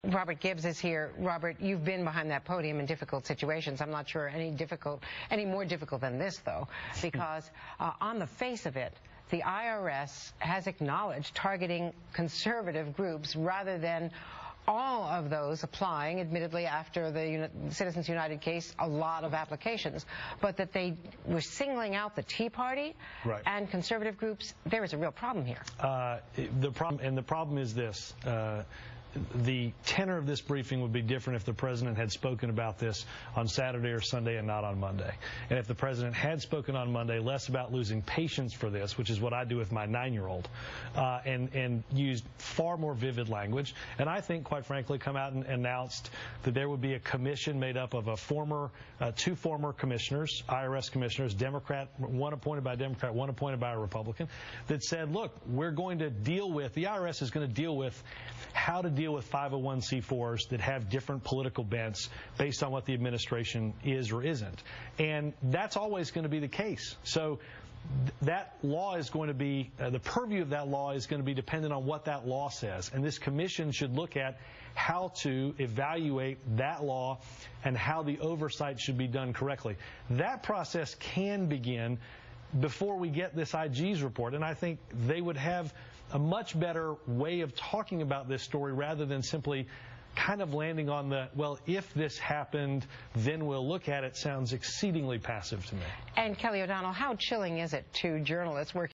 Robert Gibbs is here. Robert, you've been behind that podium in difficult situations. I'm not sure any more difficult than this, though, because on the face of it, the IRS has acknowledged targeting conservative groups rather than all of those applying, admittedly after the Citizens United case, a lot of applications, but that they were singling out the Tea Party and conservative groups. There is a real problem here. The problem is this. The tenor of this briefing would be different if the president had spoken about this on Saturday or Sunday and not on Monday. And if the president had spoken on Monday less about losing patience for this, which is what I do with my 9-year-old, and used far more vivid language, and I think, quite frankly, come out and announced that there would be a commission made up of two former commissioners, IRS commissioners, Democrat, one appointed by a Democrat, one appointed by a Republican, that said, look, we're going to deal with, the IRS is going to deal with how to deal with 501c4s that have different political bents based on what the administration is or isn't. And that's always going to be the case. So that law is going to be, the purview of that law is going to be dependent on what that law says. And this commission should look at how to evaluate that law and how the oversight should be done correctly. That process can begin before we get this IG's report, and I think they would have a much better way of talking about this story rather than simply kind of landing on the, well, if this happened, then we'll look at it. Sounds exceedingly passive to me. And Kelly O'Donnell, how chilling is it to journalists working